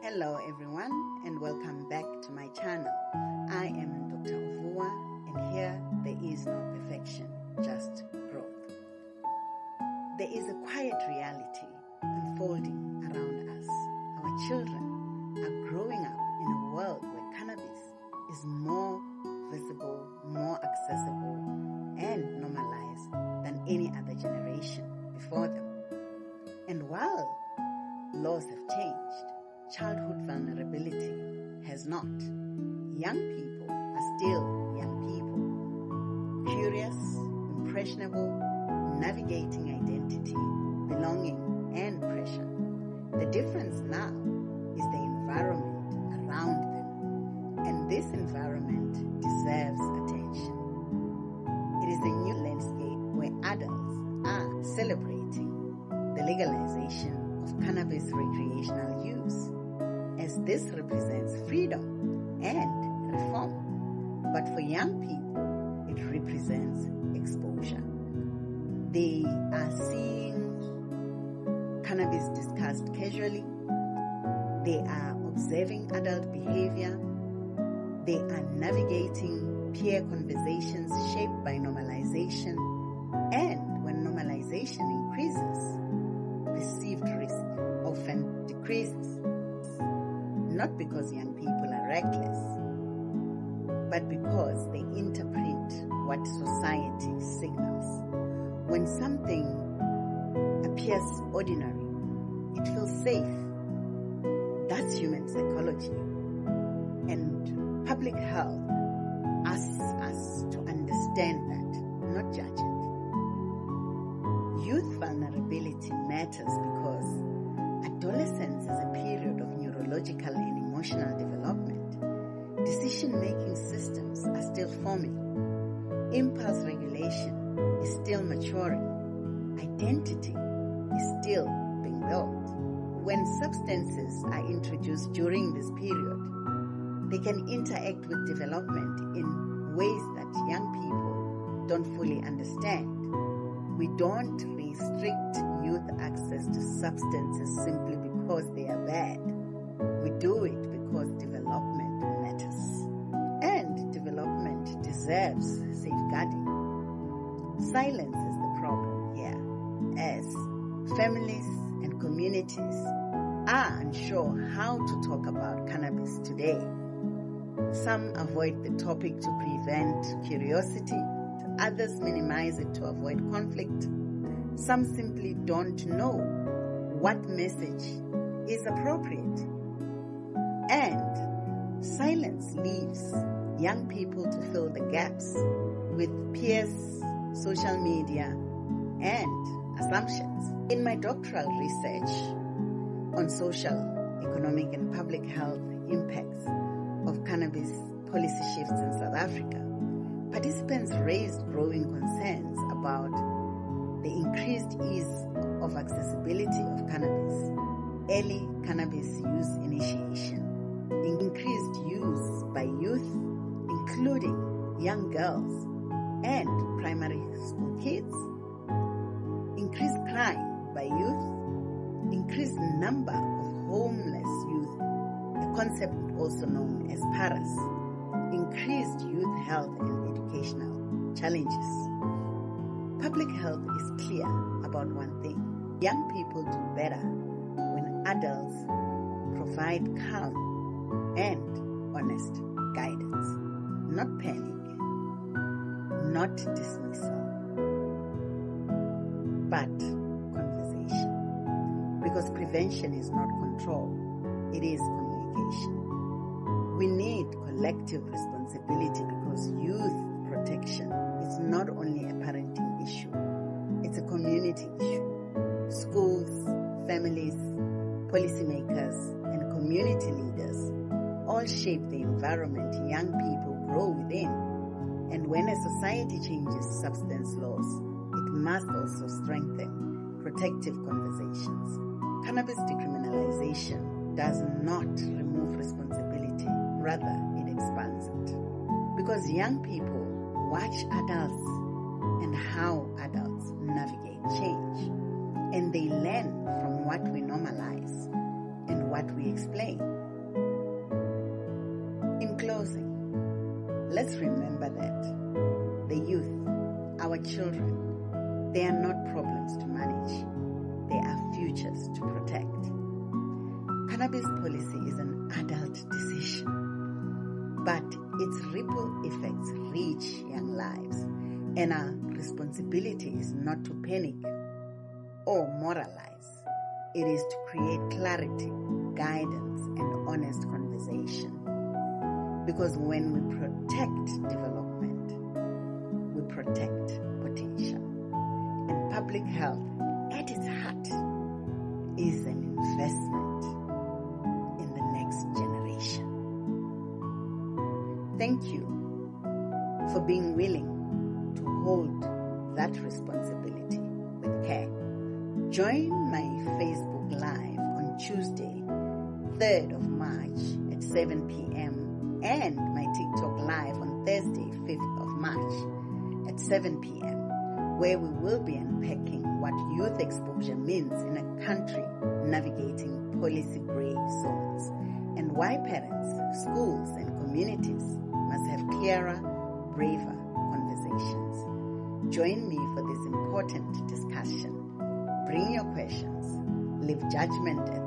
Hello everyone and welcome back to my channel. I am Dr. and here there is no perfection, just growth. There is a quiet reality unfolding around us. Our children are growing up in a world where cannabis is more visible, more accessible and normalized than any other generation before them. And while laws have changed, childhood vulnerability has not. Young people are still young people, curious, impressionable, navigating identity, belonging, and pressure. The difference now is the environment around them, and this environment deserves attention. It is a new landscape where adults are celebrating the legalization of cannabis recreational use, as this represents freedom and reform. But for young people, it represents exposure. They are seeing cannabis discussed casually. They are observing adult behavior. They are navigating peer conversations shaped by normalization. And when normalization increases, perceived risk often decreases. Not because young people are reckless, but because they interpret what society signals. When something appears ordinary, it feels safe. That's human psychology. And public health asks us to understand that, not judge it. Youth vulnerability matters because adolescence is a period of neurological and emotional development. Decision-making systems are still forming. Impulse regulation is still maturing. Identity is still being built. When substances are introduced during this period, they can interact with development in ways that young people don't fully understand. We don't restrict youth access to substances simply because they are bad. We do it because development matters. And development deserves safeguarding. Silence is the problem here, as families and communities are unsure how to talk about cannabis today. Some avoid the topic to prevent curiosity. Others minimize it to avoid conflict. Some simply don't know what message is appropriate. And silence leaves young people to fill the gaps with peers, social media, and assumptions. In my doctoral research on social, economic, and public health impacts of cannabis policy shifts in South Africa, participants raised growing concerns about the increased ease of accessibility of cannabis, early cannabis use initiation, increased use by youth, including young girls and primary school kids, increased crime by youth, increased number of homeless youth, a concept also known as paras, increased youth health and educational challenges. Public health is clear about one thing. Young people do better when adults provide calm and honest guidance. Not panic, not dismissal, but conversation. Because prevention is not control, it is communication. We need collective responsibility because youth protection is not only a parenting issue, it's a community issue. Schools, families, policymakers, and community leaders all shape the environment young people grow within. And when a society changes substance laws, it must also strengthen protective conversations. Cannabis decriminalisation does not remove responsibility, rather it expands it. Because young people watch adults and how adults navigate change, and they learn from what we normalize and what we explain. In closing, let's remember that the youth, our children, they are not problems to manage. They are futures to protect. Cannabis policy is an adult decision, but its ripple effects reach young lives, and our responsibility is not to panic or moralize. It is to create clarity, guidance, and honest conversation. Because when we protect development, we protect potential. And public health, at its heart, is an investment in the next generation. Thank you for being willing to hold that responsibility with care. Join my Facebook Live on Tuesday, 3rd of March at 7 p.m. and my TikTok Live on Thursday, 5th of March at 7 p.m., where we will be unpacking what youth exposure means in a country navigating policy gray zones and why parents, schools, and communities must have clearer, braver conversations. Join me for this important discussion. Bring your questions. Leave judgment at